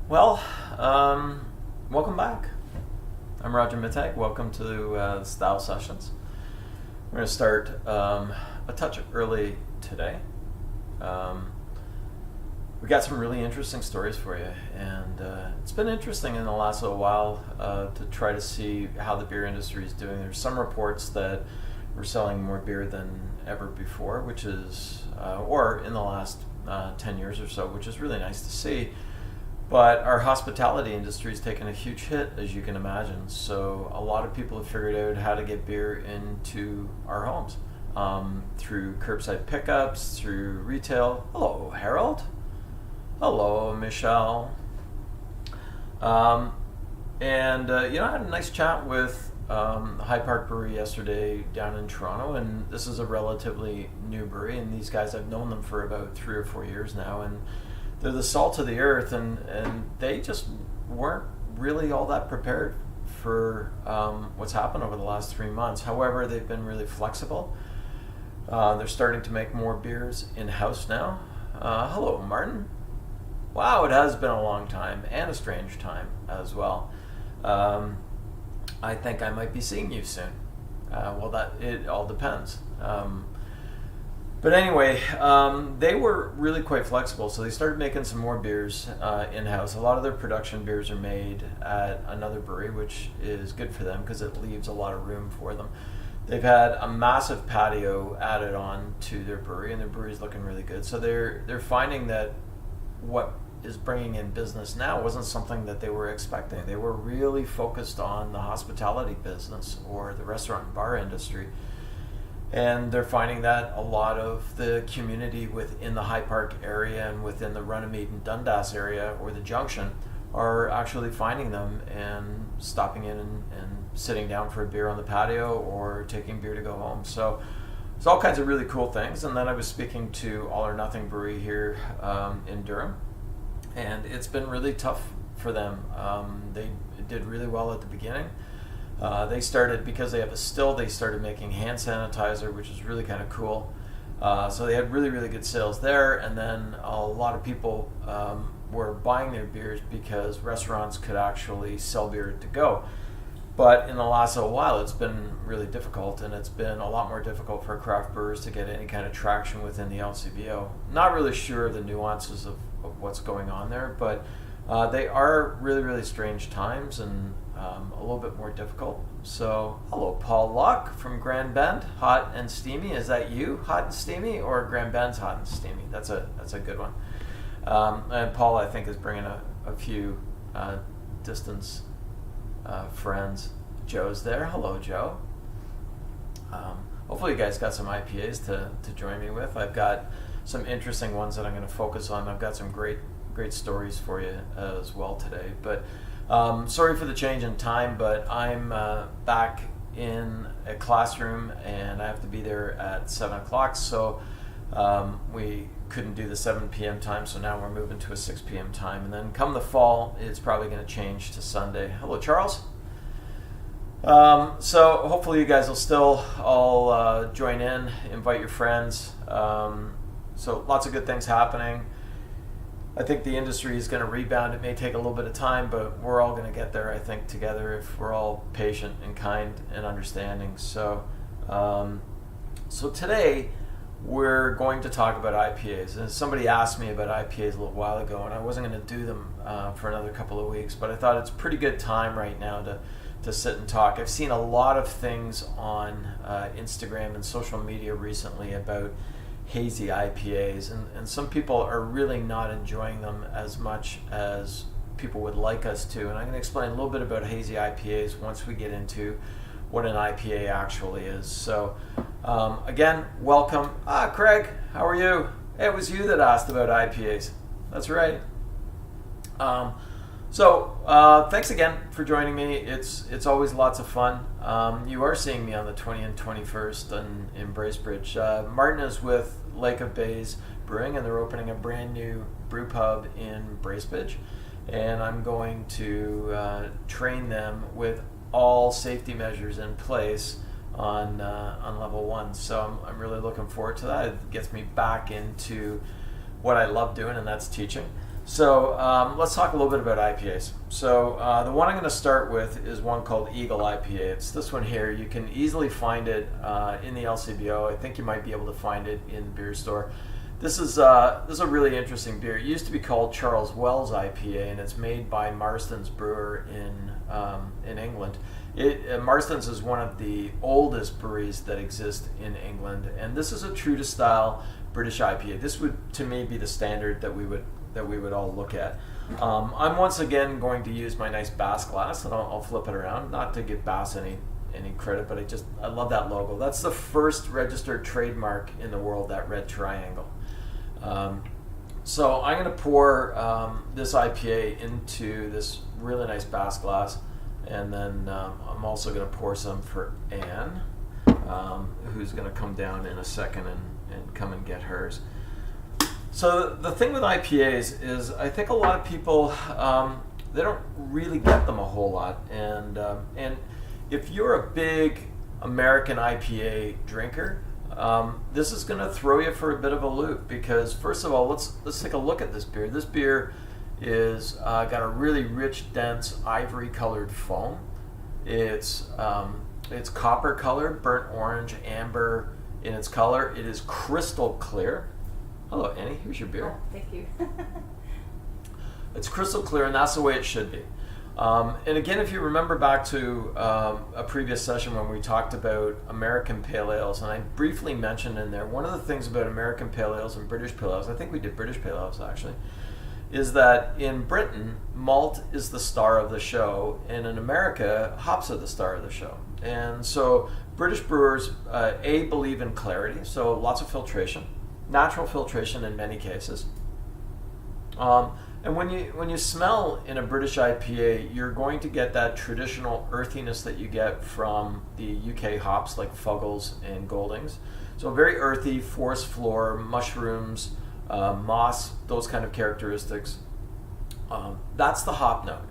Well, welcome back. I'm Roger Mittag. Welcome to Style Sessions. We're going to start a touch early today. We got some really interesting stories for you, and it's been interesting in the last little while to try to see how the beer industry is doing. There's some reports that we're selling more beer than ever before, which is, or in the last 10 years or so, which is really nice to see. But our hospitality industry has taken a huge hit, as you can imagine. So a lot of people have figured out how to get beer into our homes through curbside pickups, through retail. Hello, Harold. Hello, Michelle. I had a nice chat with High Park Brewery yesterday down in Toronto, and this is a relatively new brewery, and these guys, I've known them for about 3 or 4 years now, and they're the salt of the earth, and they just weren't really all that prepared for what's happened over the last 3 months. However, they've been really flexible. They're starting to make more beers in-house now. Hello, Martin. Wow, it has been a long time, and a strange time as well. I think I might be seeing you soon. It all depends. But anyway, they were really quite flexible, so they started making some more beers in-house. A lot of their production beers are made at another brewery, which is good for them because it leaves a lot of room for them. They've had a massive patio added on to their brewery, and their brewery's looking really good. So they're finding that what is bringing in business now wasn't something that they were expecting. They were really focused on the hospitality business or the restaurant and bar industry. And they're finding that a lot of the community within the High Park area and within the Runnymede and Dundas area or the Junction are actually finding them and stopping in and sitting down for a beer on the patio or taking beer to go home. So it's all kinds of really cool things. And then I was speaking to All or Nothing Brewery here in Durham, and it's been really tough for them. They did really well at the beginning. They started, because they have a still, they started making hand sanitizer, which is really kind of cool. So they had really, really good sales there. And then a lot of people were buying their beers because restaurants could actually sell beer to go. But in the last little while, it's been really difficult, and it's been a lot more difficult for craft brewers to get any kind of traction within the LCBO. Not really sure of the nuances of what's going on there, but they are really, really strange times and a little bit more difficult. So, hello, Paul Locke from Grand Bend, hot and steamy. Is that you, hot and steamy, or Grand Bend's hot and steamy? That's a good one. And Paul, I think, is bringing a few distance friends. Joe's there. Hello, Joe. Hopefully you guys got some IPAs to join me with. I've got some interesting ones that I'm going to focus on. I've got some great stories for you as well today. But sorry for the change in time, but I'm back in a classroom and I have to be there at 7 o'clock. So we couldn't do the 7 p.m. time, so now we're moving to a 6 p.m. time. And then come the fall, it's probably going to change to Sunday. Hello, Charles. So hopefully you guys will still all join in, invite your friends. So lots of good things happening. I think the industry is going to rebound. It may take a little bit of time, but we're all going to get there, I think, together if we're all patient and kind and understanding. So today we're going to talk about IPAs. And somebody asked me about IPAs a little while ago, and I wasn't going to do them for another couple of weeks, but I thought it's a pretty good time right now to sit and talk. I've seen a lot of things on Instagram and social media recently about hazy IPAs, and some people are really not enjoying them as much as people would like us to. And I'm going to explain a little bit about hazy IPAs once we get into what an IPA actually is. So again, welcome. Craig, how are you? Hey, it was you that asked about IPAs. That's right. So thanks again for joining me. It's always lots of fun. You are seeing me on the 20th and 21st in Bracebridge. Martin is with Lake of Bays Brewing, and they're opening a brand new brew pub in Bracebridge. And I'm going to train them with all safety measures in place on level 1. So I'm really looking forward to that. It gets me back into what I love doing, and that's teaching. So let's talk a little bit about IPAs. So the one I'm going to start with is one called Eagle IPA. It's this one here. You can easily find it in the LCBO. I think you might be able to find it in the beer store. This is a really interesting beer. It used to be called Charles Wells IPA, and it's made by Marston's Brewer in England. Marston's is one of the oldest breweries that exist in England, and this is a true to style British IPA. This would, to me, be the standard that we would all look at. I'm once again going to use my nice Bass glass, and I'll flip it around, not to give Bass any credit, but I love that logo. That's the first registered trademark in the world, that red triangle. So I'm going to pour this IPA into this really nice Bass glass, and then I'm also going to pour some for Anne, who's going to come down in a second and come and get hers. So the thing with IPAs is I think a lot of people, they don't really get them a whole lot. And if you're a big American IPA drinker, this is going to throw you for a bit of a loop, because first of all, let's take a look at this beer. This beer is got a really rich, dense, ivory-colored foam. It's copper colored, burnt orange, amber in its color. It is crystal clear. Hello, Annie. Here's your beer. Oh, thank you. It's crystal clear, and that's the way it should be. And again, if you remember back to a previous session when we talked about American Pale Ales, and I briefly mentioned in there, one of the things about American Pale Ales and British Pale Ales, I think we did British Pale Ales actually, is that in Britain, malt is the star of the show, and in America, hops are the star of the show. And so British brewers, believe in clarity, so lots of filtration, natural filtration in many cases. And when you smell in a British IPA, you're going to get that traditional earthiness that you get from the UK hops like Fuggles and Goldings. So very earthy, forest floor, mushrooms, moss, those kind of characteristics. That's the hop note.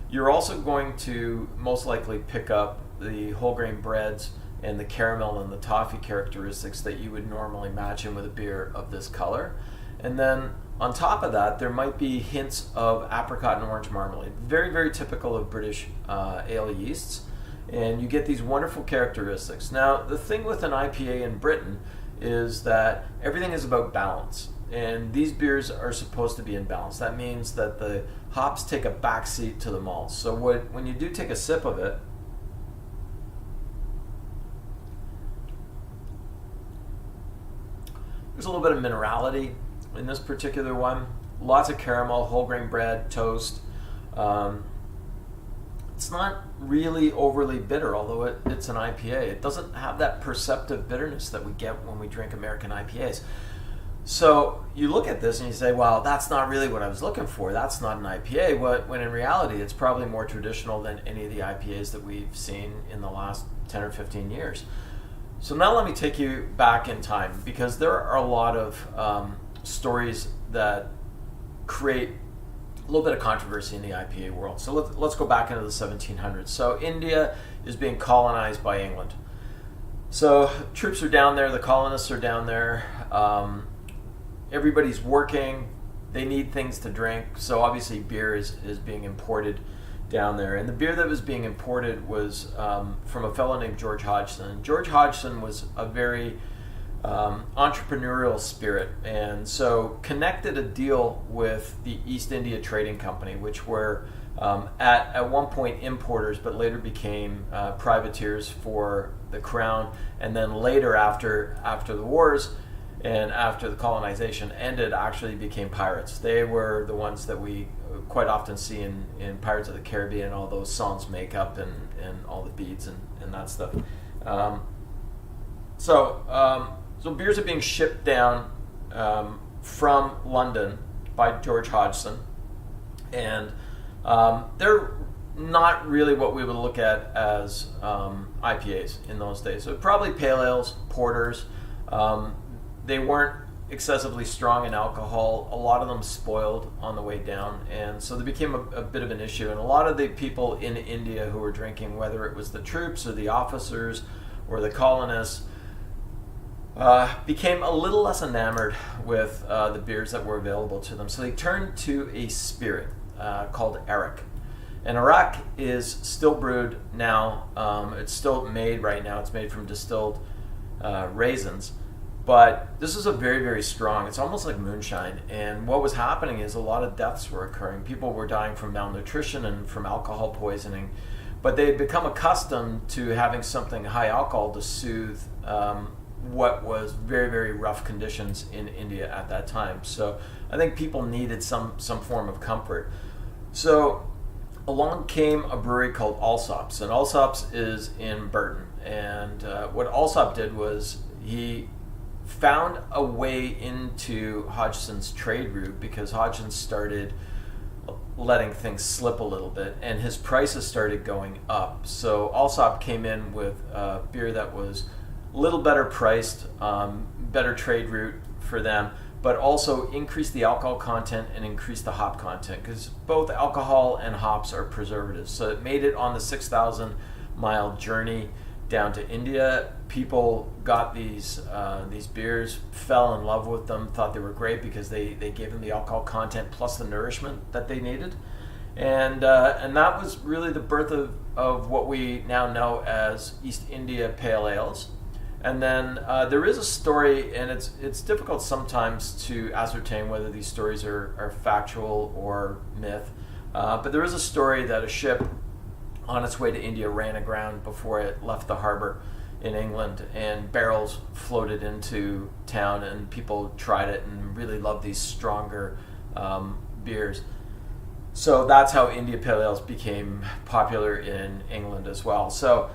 You're also going to most likely pick up the whole grain breads and the caramel and the toffee characteristics that you would normally match in with a beer of this color. And then on top of that, there might be hints of apricot and orange marmalade. Very, very typical of British ale yeasts. And you get these wonderful characteristics. Now, the thing with an IPA in Britain is that everything is about balance. And these beers are supposed to be in balance. That means that the hops take a backseat to the malts. So when you do take a sip of it, there's a little bit of minerality in this particular one. Lots of caramel, whole grain bread, toast. It's not really overly bitter, although it's an IPA. It doesn't have that perceptive bitterness that we get when we drink American IPAs. So you look at this and you say, well, that's not really what I was looking for. That's not an IPA. When in reality, it's probably more traditional than any of the IPAs that we've seen in the last 10 or 15 years. So now let me take you back in time, because there are a lot of stories that create a little bit of controversy in the IPA world. So let's go back into the 1700s. So India is being colonized by England. So troops are down there, the colonists are down there. Everybody's working. They need things to drink. So obviously beer is being imported down there. And the beer that was being imported was from a fellow named George Hodgson. George Hodgson was a very entrepreneurial spirit, and so connected a deal with the East India Trading Company, which were at one point importers, but later became privateers for the crown, and then later after the wars and after the colonization ended, actually became pirates. They were the ones that we quite often see in Pirates of the Caribbean, all those songs make up and all the beads and that stuff. So beers are being shipped down from London by George Hodgson, and they're not really what we would look at as IPAs in those days. So probably pale ales, porters. They weren't excessively strong in alcohol. A lot of them spoiled on the way down, and so they became a bit of an issue. And a lot of the people in India who were drinking, whether it was the troops or the officers or the colonists, became a little less enamored with the beers that were available to them. So they turned to a spirit called Arak. And Arak is still brewed now. It's still made right now. It's made from distilled raisins. But this is a very, very strong, it's almost like moonshine. And what was happening is a lot of deaths were occurring. People were dying from malnutrition and from alcohol poisoning. But they had become accustomed to having something high alcohol to soothe what was very, very rough conditions in India at that time. So I think people needed some form of comfort. So along came a brewery called Allsops, and Allsops is in Burton. And what Allsop did was he found a way into Hodgson's trade route because Hodgson started letting things slip a little bit and his prices started going up. So Allsop came in with a beer that was a little better priced, better trade route for them, but also increased the alcohol content and increased the hop content because both alcohol and hops are preservatives. So it made it on the 6,000 mile journey down to India. People got these beers, fell in love with them, thought they were great because they gave them the alcohol content plus the nourishment that they needed, and that was really the birth of what we now know as East India Pale Ales. And then there is a story, and it's difficult sometimes to ascertain whether these stories are factual or myth, but there is a story that a ship on its way to India ran aground before it left the harbor in England, and barrels floated into town, and people tried it and really loved these stronger beers. So that's how India Pale Ales became popular in England as well. So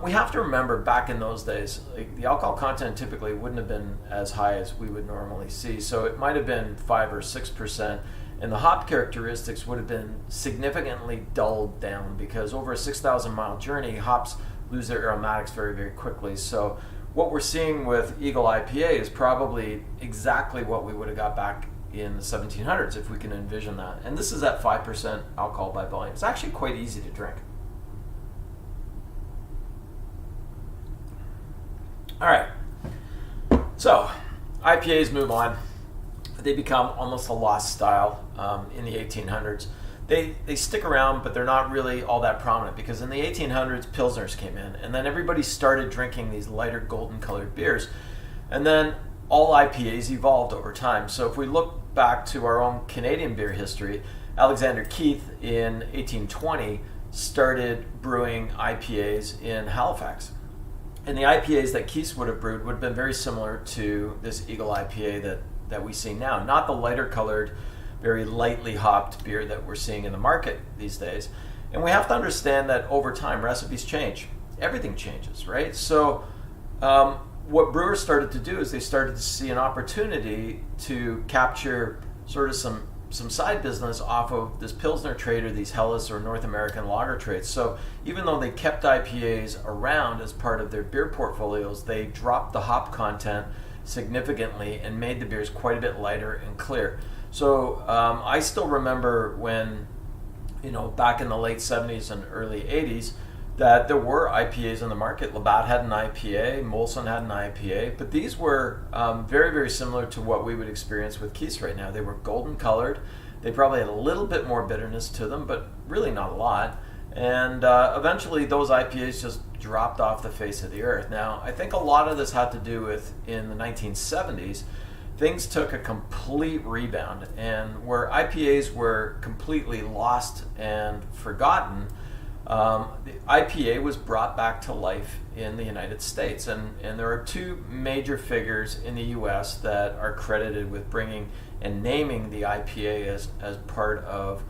we have to remember back in those days, like, the alcohol content typically wouldn't have been as high as we would normally see. So it might have been 5 or 6%. And the hop characteristics would have been significantly dulled down because over a 6,000 mile journey, hops lose their aromatics very, very quickly. So what we're seeing with Eagle IPA is probably exactly what we would have got back in the 1700s if we can envision that. And this is at 5% alcohol by volume. It's actually quite easy to drink. All right. So IPAs move on. They become almost a lost style in the 1800s. They stick around, but they're not really all that prominent because in the 1800s, Pilsners came in, and then everybody started drinking these lighter golden colored beers. And then all IPAs evolved over time. So if we look back to our own Canadian beer history, Alexander Keith in 1820 started brewing IPAs in Halifax. And the IPAs that Keith would have brewed would have been very similar to this Eagle IPA that we see now. Not the lighter colored, very lightly hopped beer that we're seeing in the market these days. And we have to understand that over time, recipes change. Everything changes, right? So what brewers started to do is they started to see an opportunity to capture sort of some side business off of this Pilsner trade or these Helles or North American lager trades. So even though they kept IPAs around as part of their beer portfolios, they dropped the hop content significantly and made the beers quite a bit lighter and clear. So I still remember when, back in the late 70s and early 80s, that there were IPAs in the market. Labatt had an IPA, Molson had an IPA, but these were very, very similar to what we would experience with Keith's right now. They were golden colored. They probably had a little bit more bitterness to them, but really not a lot. And eventually those IPAs just dropped off the face of the earth. Now, I think a lot of this had to do with, in the 1970s, things took a complete rebound. And where IPAs were completely lost and forgotten, the IPA was brought back to life in the United States. And there are two major figures in the U.S. that are credited with bringing and naming the IPA as part of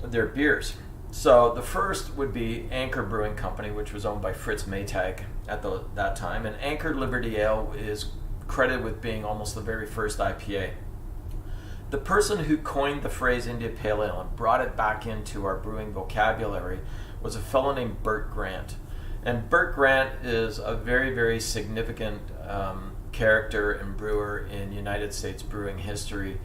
their beers. So the first would be Anchor Brewing Company, which was owned by Fritz Maytag at that time. And Anchor Liberty Ale is credited with being almost the very first IPA. The person who coined the phrase India Pale Ale and brought it back into our brewing vocabulary was a fellow named Bert Grant. And Bert Grant is a very, very significant character and brewer in United States brewing history.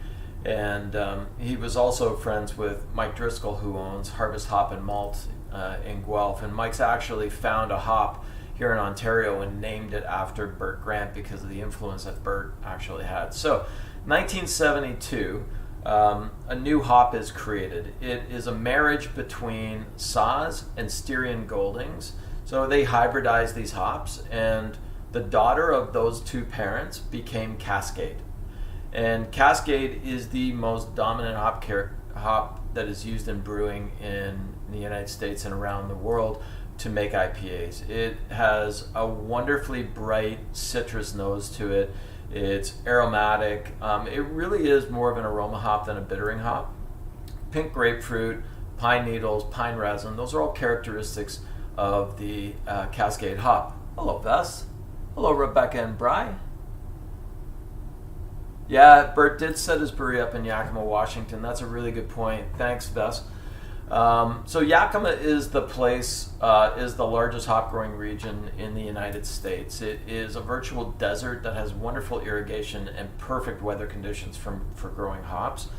And he was also friends with Mike Driscoll, who owns Harvest Hop and Malt in Guelph. And Mike's actually found a hop here in Ontario and named it after Burt Grant because of the influence that Burt actually had. So 1972, a new hop is created. It is a marriage between Saaz and Styrian Goldings. So they hybridized these hops, and the daughter of those two parents became Cascade. And Cascade is the most dominant hop that is used in brewing in the United States and around the world to make IPAs. It has a wonderfully bright citrus nose to it. It's aromatic. It really is more of an aroma hop than a bittering hop. Pink grapefruit, pine needles, pine resin, those are all characteristics of the Cascade hop. Hello, Bess. Hello, Rebecca and Bry. Yeah, Bert did set his brewery up in Yakima, Washington. That's a really good point. Thanks, Bess. So Yakima is the place, is the largest hop growing region in the United States. It is a virtual desert that has wonderful irrigation and perfect weather conditions for growing hops.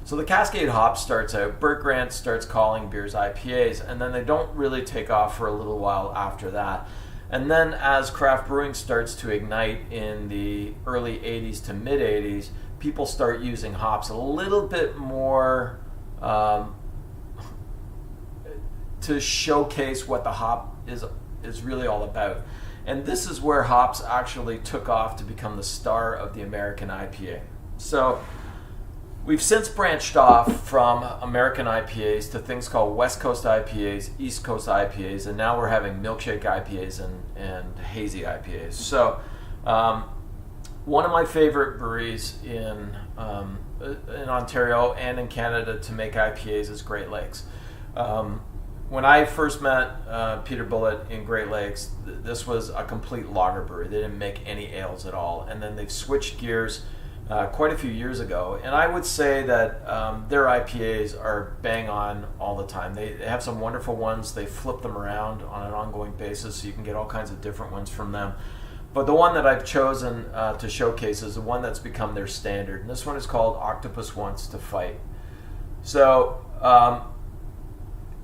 So the Cascade hop starts out, Burt Grant starts calling beers IPAs, and then they don't really take off for a little while after that. And then as craft brewing starts to ignite in the early 80s to mid 80s, people start using hops a little bit more to showcase what the hop is really all about. And this is where hops actually took off to become the star of the American IPA. So we've since branched off from American IPAs to things called West Coast IPAs, East Coast IPAs, and now we're having milkshake IPAs and hazy IPAs. So one of my favorite breweries in Ontario and in Canada to make IPAs is Great Lakes. When I first met Peter Bullitt in Great Lakes, this was a complete lager brewery. They didn't make any ales at all. And then they've switched gears quite a few years ago. And I would say that their IPAs are bang on all the time. They have some wonderful ones. They flip them around on an ongoing basis, so you can get all kinds of different ones from them. But the one that I've chosen to showcase is the one that's become their standard. And this one is called Octopus Wants to Fight. So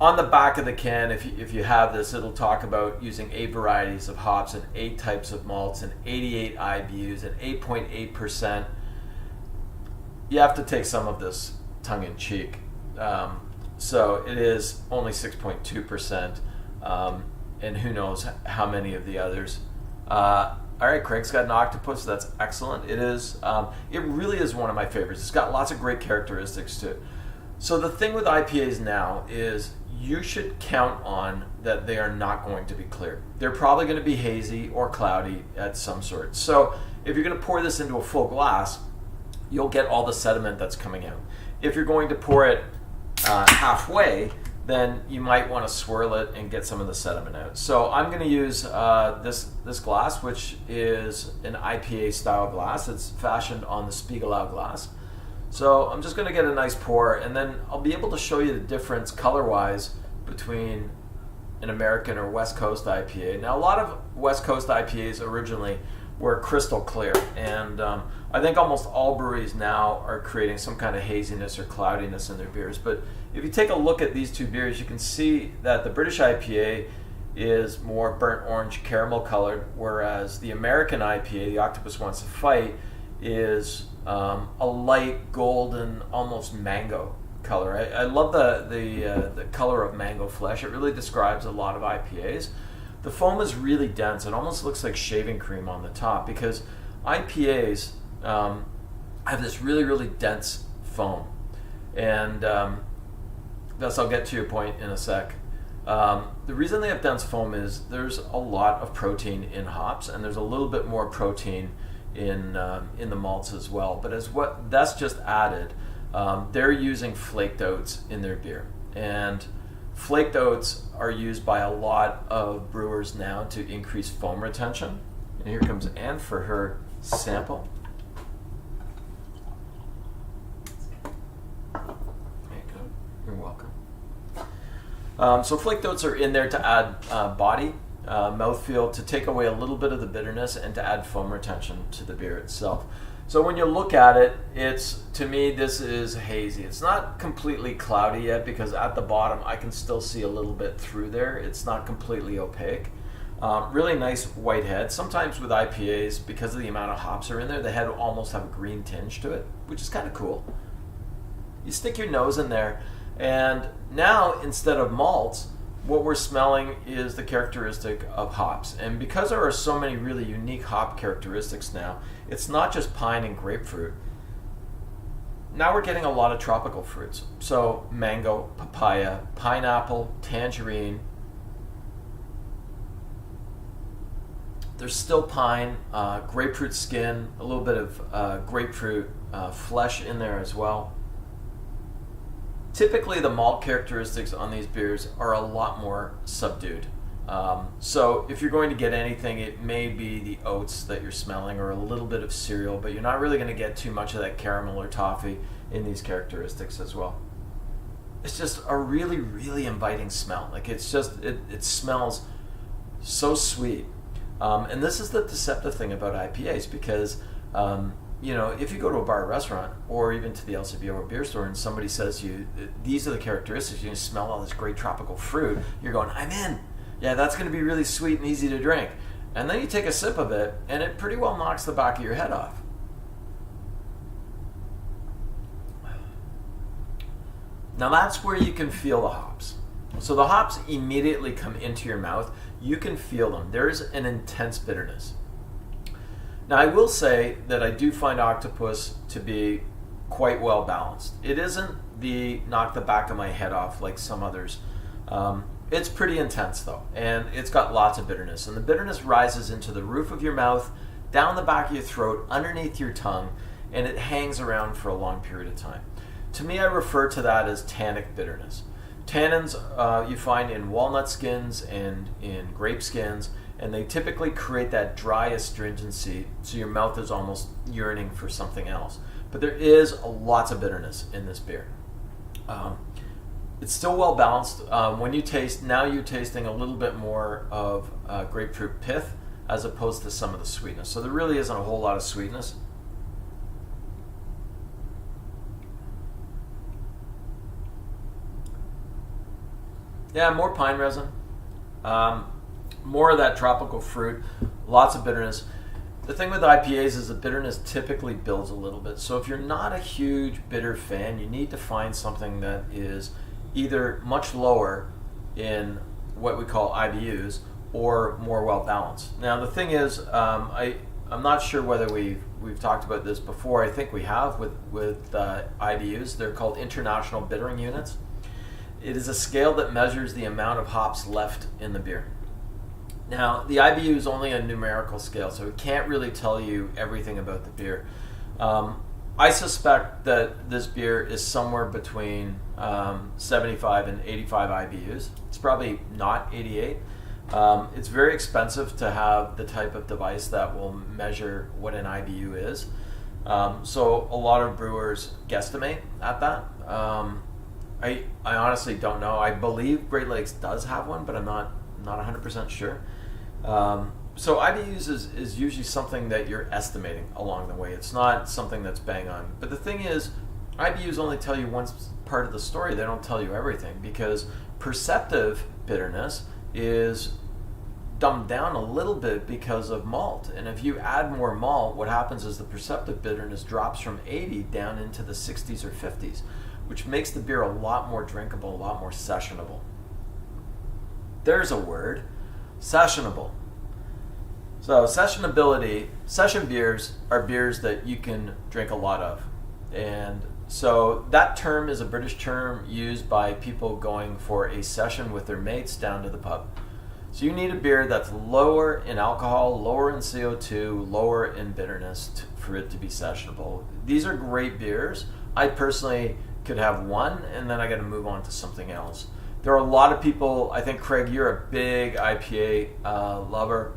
on the back of the can, if you have this, it'll talk about using 8 varieties of hops and 8 types of malts and 88 IBUs and 8.8%. You have to take some of this tongue-in-cheek. So it is only 6.2%, and who knows how many of the others. All right, Craig's got an octopus. That's excellent. It is. It really is one of my favorites. It's got lots of great characteristics to it. So the thing with IPAs now is you should count on that they are not going to be clear. They're probably going to be hazy or cloudy at some sort. So if you're going to pour this into a full glass, you'll get all the sediment that's coming out. If you're going to pour it halfway, then you might want to swirl it and get some of the sediment out. So I'm going to use this glass, which is an IPA style glass. It's fashioned on the Spiegelau glass. So I'm just going to get a nice pour, and then I'll be able to show you the difference color-wise between an American or West Coast IPA. Now, a lot of West Coast IPAs originally were crystal clear, and I think almost all breweries now are creating some kind of haziness or cloudiness in their beers. But if you take a look at these two beers, you can see that the British IPA is more burnt orange caramel colored, whereas the American IPA, the Octopus Wants to Fight, is a light golden, almost mango color. I love the color of mango flesh. It really describes a lot of IPAs. The foam is really dense. It almost looks like shaving cream on the top because IPAs have this really, really dense foam. And thus I'll get to your point in a sec. The reason they have dense foam is there's a lot of protein in hops, and there's a little bit more protein in the malts as well. But that's just added, they're using flaked oats in their beer, and flaked oats are used by a lot of brewers now to increase foam retention. And here comes Anne for her sample. There you go. You're welcome. So flaked oats are in there to add body, mouthfeel, to take away a little bit of the bitterness and to add foam retention to the beer itself. So when you look at it, to me, this is hazy. It's not completely cloudy yet because at the bottom I can still see a little bit through there. It's not completely opaque. Really nice white head. Sometimes with IPAs, because of the amount of hops are in there, the head will almost have a green tinge to it, which is kind of cool. You stick your nose in there, and now instead of malts, what we're smelling is the characteristic of hops. And because there are so many really unique hop characteristics now, it's not just pine and grapefruit. Now we're getting a lot of tropical fruits. So mango, papaya, pineapple, tangerine. There's still pine, grapefruit skin, a little bit of grapefruit flesh in there as well. Typically the malt characteristics on these beers are a lot more subdued. So if you're going to get anything, it may be the oats that you're smelling or a little bit of cereal, but you're not really going to get too much of that caramel or toffee in these characteristics as well. It's just a really, really inviting smell. Like it's just, it smells so sweet. And this is the deceptive thing about IPAs because, if you go to a bar or restaurant or even to the LCBO or beer store and somebody says to you, these are the characteristics, you can smell all this great tropical fruit, you're going, I'm in. Yeah, that's going to be really sweet and easy to drink. And then you take a sip of it and it pretty well knocks the back of your head off. Now that's where you can feel the hops. So the hops immediately come into your mouth. You can feel them. There's an intense bitterness. Now I will say that I do find Octopus to be quite well balanced. It isn't the knock the back of my head off like some others. It's pretty intense though, and it's got lots of bitterness. And the bitterness rises into the roof of your mouth, down the back of your throat, underneath your tongue, and it hangs around for a long period of time. To me, I refer to that as tannic bitterness. Tannins you find in walnut skins and in grape skins, and they typically create that dry astringency, so your mouth is almost yearning for something else. But there is lots of bitterness in this beer. It's still well balanced. When you taste, now you're tasting a little bit more of grapefruit pith as opposed to some of the sweetness. So there really isn't a whole lot of sweetness. Yeah, more pine resin, more of that tropical fruit, lots of bitterness. The thing with IPAs is the bitterness typically builds a little bit. So if you're not a huge bitter fan, you need to find something that is either much lower in what we call IBUs or more well balanced. Now the thing is, I'm not sure whether we've talked about this before. I think we have with IBUs. They're called International Bittering Units. It is a scale that measures the amount of hops left in the beer. Now, the IBU is only a numerical scale, so it can't really tell you everything about the beer. I suspect that this beer is somewhere between 75 and 85 IBUs. It's probably not 88. It's very expensive to have the type of device that will measure what an IBU is. So a lot of brewers guesstimate at that. I honestly don't know. I believe Great Lakes does have one, but I'm not 100% sure. So IBUs is usually something that you're estimating along the way. It's not something that's bang on. But the thing is, IBUs only tell you one part of the story. They don't tell you everything, because perceptive bitterness is dumbed down a little bit because of malt. And if you add more malt, what happens is the perceptive bitterness drops from 80 down into the 60s or 50s, which makes the beer a lot more drinkable, a lot more sessionable. There's a word, sessionable. So sessionability, session beers are beers that you can drink a lot of. And so that term is a British term used by people going for a session with their mates down to the pub. So you need a beer that's lower in alcohol, lower in CO2, lower in bitterness for it to be sessionable. These are great beers. I personally could have one and then I got to move on to something else. There are a lot of people, I think, Craig, you're a big IPA lover.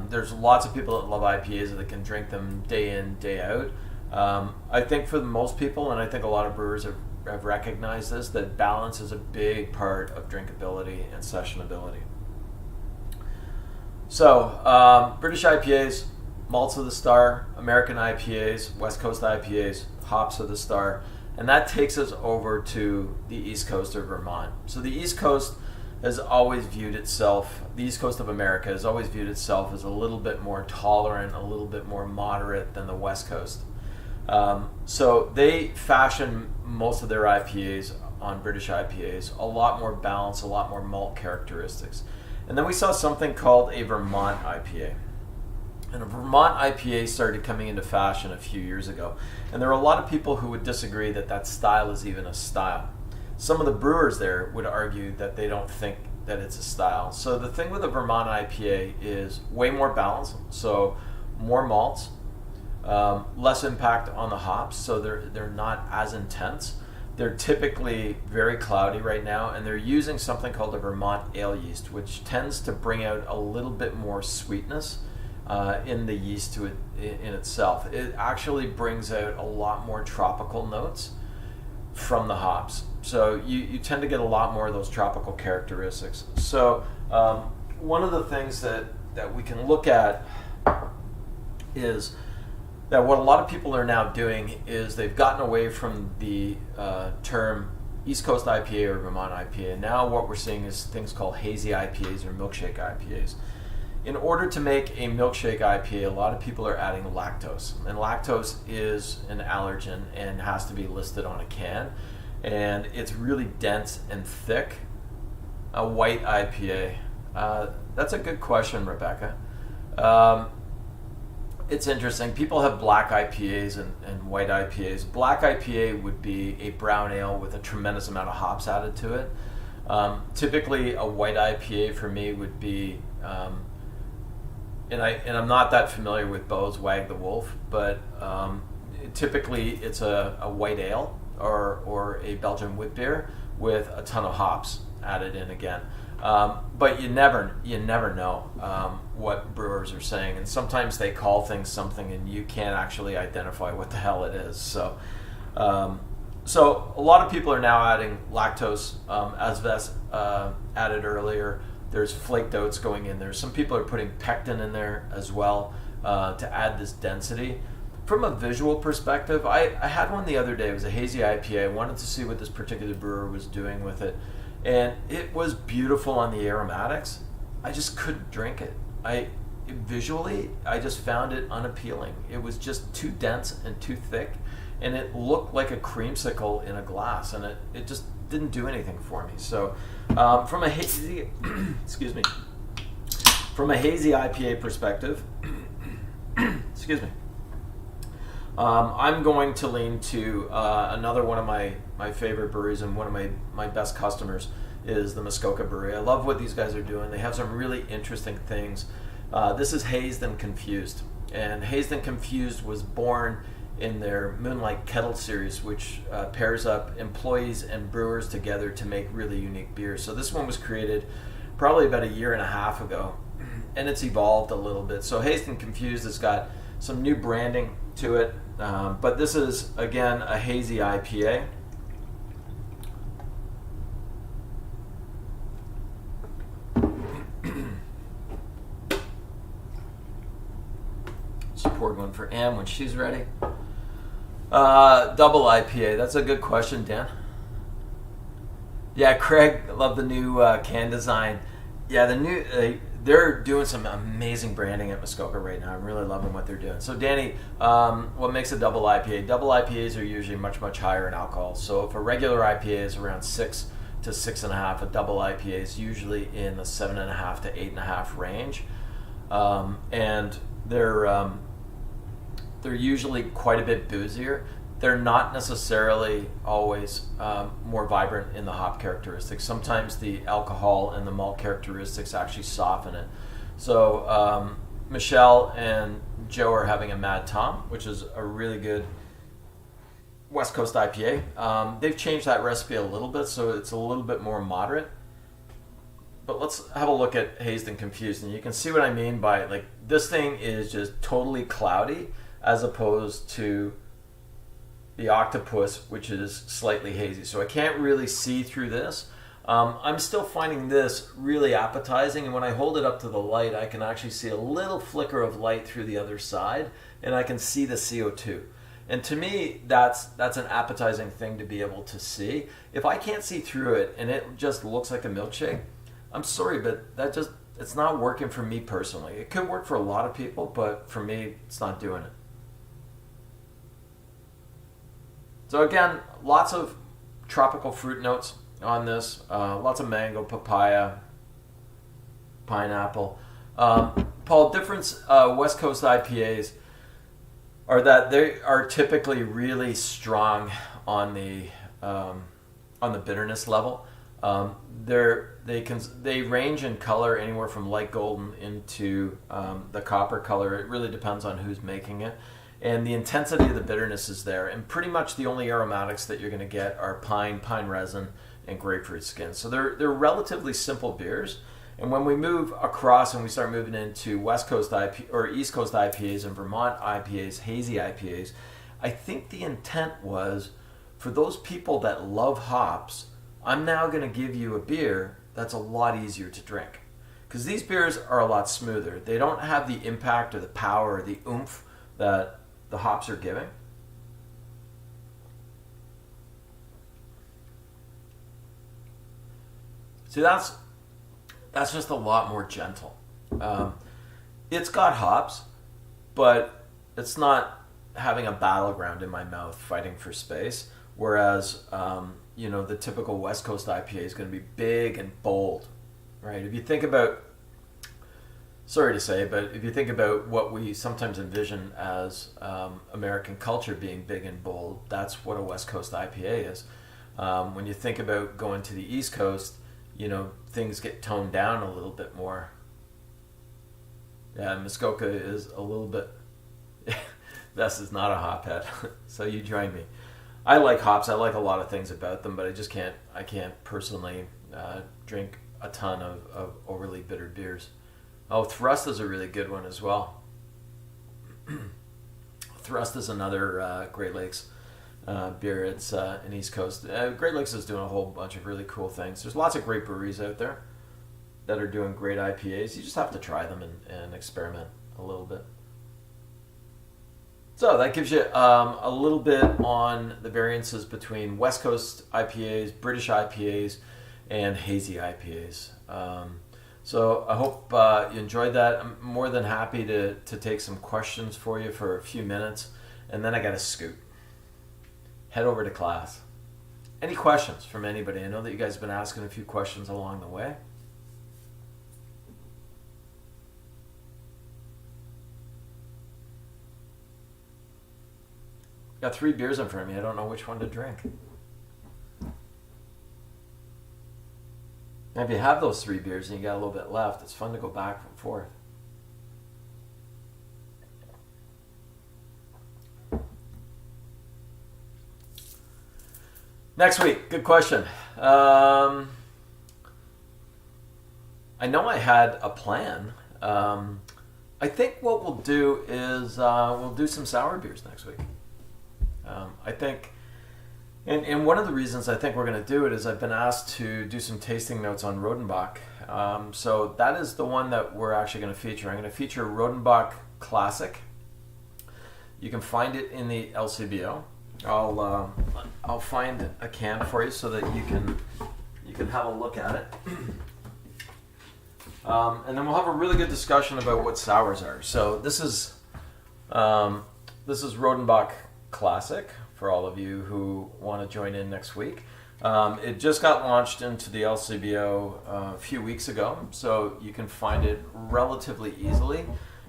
There's lots of people that love IPAs that can drink them day in, day out. I think for most people, and I think a lot of brewers have recognized this, that balance is a big part of drinkability and sessionability. So, British IPAs, malts are the star. American IPAs, West Coast IPAs, hops are the star. And that takes us over to the East Coast of Vermont. So the East Coast, has always viewed itself, the East Coast of America has always viewed itself as a little bit more tolerant, a little bit more moderate than the West Coast. So they fashion most of their IPAs on British IPAs, a lot more balance, a lot more malt characteristics. And then we saw something called a Vermont IPA. And a Vermont IPA started coming into fashion a few years ago. And there are a lot of people who would disagree that that style is even a style. Some of the brewers there would argue that they don't think that it's a style. So the thing with a Vermont IPA is way more balance, so more malts, less impact on the hops, so they're not as intense. They're typically very cloudy right now, and they're using something called a Vermont ale yeast, which tends to bring out a little bit more sweetness in the yeast in itself. It actually brings out a lot more tropical notes from the hops. So you tend to get a lot more of those tropical characteristics. So one of the things that we can look at is that what a lot of people are now doing is they've gotten away from the term East Coast IPA or Vermont IPA. Now what we're seeing is things called hazy IPAs or milkshake IPAs. In order to make a milkshake IPA, a lot of people are adding lactose. And lactose is an allergen and has to be listed on a can. And it's really dense and thick. A white IPA. That's a good question, Rebecca. It's interesting. People have black IPAs and white IPAs. Black IPA would be a brown ale with a tremendous amount of hops added to it. Typically, a white IPA for me would be, and I'm not that familiar with Bo's Wag the Wolf, but typically it's a white ale or a Belgian wheat beer with a ton of hops added in again. But you never know what brewers are saying, and sometimes they call things something and you can't actually identify what the hell it is. So a lot of people are now adding lactose, as Vess added earlier. There's flaked oats going in there. Some people are putting pectin in there as well to add this density. From a visual perspective, I had one the other day. It was a hazy IPA. I wanted to see what this particular brewer was doing with it. And it was beautiful on the aromatics. I just couldn't drink it. Visually, I just found it unappealing. It was just too dense and too thick, and it looked like a creamsicle in a glass, and it just didn't do anything for me. So, from a hazy, excuse me, from a hazy IPA perspective, excuse me, I'm going to lean to another one of my favorite breweries, and one of my best customers is the Muskoka Brewery. I love what these guys are doing. They have some really interesting things. This is Hazed and Confused. And Hazed and Confused was born in their Moonlight Kettle series, which pairs up employees and brewers together to make really unique beers. So this one was created probably about a year and a half ago, and it's evolved a little bit. So Hazed and Confused has got some new branding to it, but this is, again, a hazy IPA. Just poured one for Anne when she's ready. Double IPA. That's a good question, Dan. Yeah, Craig, I love the new can design. Yeah, the new they're doing some amazing branding at Muskoka right now. I'm really loving what they're doing. So, Danny, what makes a double IPA? Double IPAs are usually much higher in alcohol. So, if a regular IPA is around 6 to 6.5, a double IPA is usually in the 7.5 to 8.5 range, and they're usually quite a bit boozier. They're not necessarily always more vibrant in the hop characteristics. Sometimes the alcohol and the malt characteristics actually soften it. So Michelle and Joe are having a Mad Tom, which is a really good West Coast IPA. They've changed that recipe a little bit, so it's a little bit more moderate. But let's have a look at Hazed and Confused, and you can see what I mean by, like, this thing is just totally cloudy as opposed to the Octopus, which is slightly hazy. So I can't really see through this. I'm still finding this really appetizing, and when I hold it up to the light, I can actually see a little flicker of light through the other side, and I can see the CO2. And to me, that's an appetizing thing to be able to see. If I can't see through it and it just looks like a milkshake, I'm sorry, but it's not working for me personally. It could work for a lot of people, but for me, it's not doing it. So again, lots of tropical fruit notes on this. Lots of mango, papaya, pineapple. Paul, difference West Coast IPAs are that they are typically really strong on the bitterness level. They range in color anywhere from light golden into the copper color. It really depends on who's making it, and the intensity of the bitterness is there. And pretty much the only aromatics that you're going to get are pine resin, and grapefruit skin. So they're relatively simple beers. And when we move across and we start moving into West Coast IPA or East Coast IPAs and Vermont IPAs, hazy IPAs, I think the intent was for those people that love hops, I'm now going to give you a beer that's a lot easier to drink. Because these beers are a lot smoother. They don't have the impact or the power or the oomph that the hops are giving. See, that's just a lot more gentle. It's got hops, but it's not having a battleground in my mouth fighting for space. Whereas, the typical West Coast IPA is going to be big and bold, right? If you think about, sorry to say, but if you think about what we sometimes envision as American culture being big and bold, that's what a West Coast IPA is. When you think about going to the East Coast, things get toned down a little bit more. Yeah, Muskoka is a little bit. This is not a hophead, so you join me. I like hops. I like a lot of things about them, but I can't personally drink a ton of overly bitter beers. Oh, Thrust is a really good one as well. Thrust is another Great Lakes beer. It's an East Coast. Great Lakes is doing a whole bunch of really cool things. There's lots of great breweries out there that are doing great IPAs. You just have to try them and experiment a little bit. So that gives you a little bit on the variances between West Coast IPAs, British IPAs, and hazy IPAs. So I hope you enjoyed that. I'm more than happy to take some questions for you for a few minutes, and then I got to scoot. Head over to class. Any questions from anybody? I know that you guys have been asking a few questions along the way. Got 3 beers in front of me. I don't know which one to drink. And if you have those 3 beers and you got a little bit left, it's fun to go back and forth. Next week, good question. I know I had a plan. I think what we'll do is we'll do some sour beers next week. I think, and one of the reasons I think we're going to do it is I've been asked to do some tasting notes on Rodenbach. So that is the one that we're actually going to feature. I'm going to feature Rodenbach Classic. You can find it in the LCBO. I'll find a can for you so that you can have a look at it. And then we'll have a really good discussion about what sours are. So this is Rodenbach Classic for all of you who want to join in next week. It just got launched into the LCBO a few weeks ago, so you can find it relatively easily.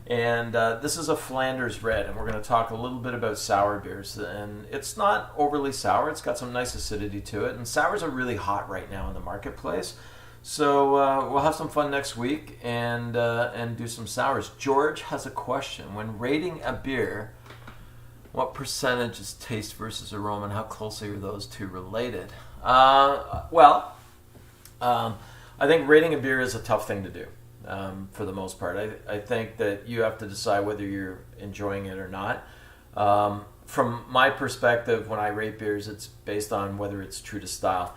And this is a Flanders Red, and we're going to talk a little bit about sour beers. And it's not overly sour. It's got some nice acidity to it. And sours are really hot right now in the marketplace. So we'll have some fun next week and do some sours. George has a question. When rating a beer, what percentage is taste versus aroma, and how closely are those two related? I think rating a beer is a tough thing to do for the most part. I think that you have to decide whether you're enjoying it or not. From my perspective, when I rate beers, it's based on whether it's true to style.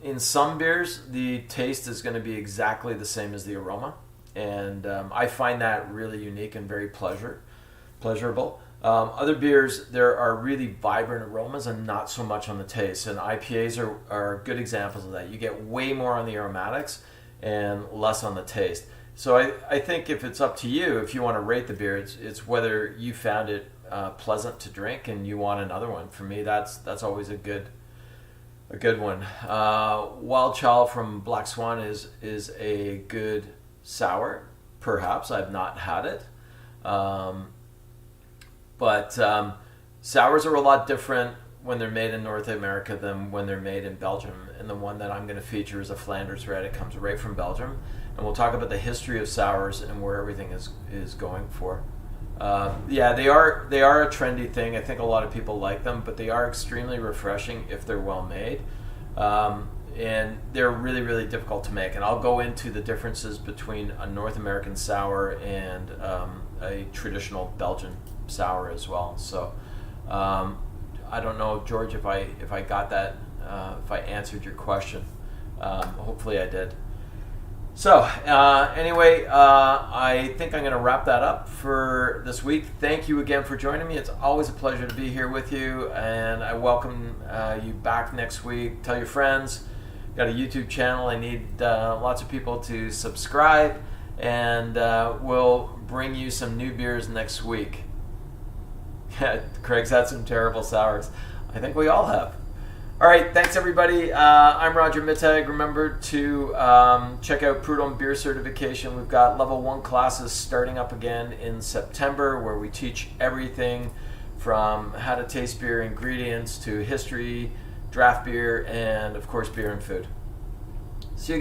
In some beers, the taste is going to be exactly the same as the aroma, and I find that really unique and very pleasurable. Other beers, there are really vibrant aromas and not so much on the taste, and IPAs are good examples of that. You get way more on the aromatics and less on the taste. So I think if it's up to you, if you want to rate the beer, it's whether you found it pleasant to drink and you want another one. For me, that's always a good one. Wild Child from Black Swan is a good sour. Perhaps I've not had it, but sours are a lot different when they're made in North America than when they're made in Belgium. And the one that I'm going to feature is a Flanders Red. It comes right from Belgium, and we'll talk about the history of sours and where everything is going for. Yeah, they are a trendy thing. I think a lot of people like them, but they are extremely refreshing if they're well made, and they're really, really difficult to make. And I'll go into the differences between a North American sour and a traditional Belgian sour as well. So I don't know, George, if I got that, if I answered your question. Hopefully I did. So anyway, I think I'm going to wrap that up for this week. Thank you again for joining me. It's always a pleasure to be here with you, and I welcome you back next week. Tell your friends. Got a YouTube channel. I need lots of people to subscribe, and we'll bring you some new beers next week. Craig's had some terrible sours. I think we all have. All right, thanks everybody. I'm Roger Mittag. Remember to check out Prud'homme Beer Certification. We've got level 1 classes starting up again in September, where we teach everything from how to taste beer ingredients to history, draft beer, and of course beer and food.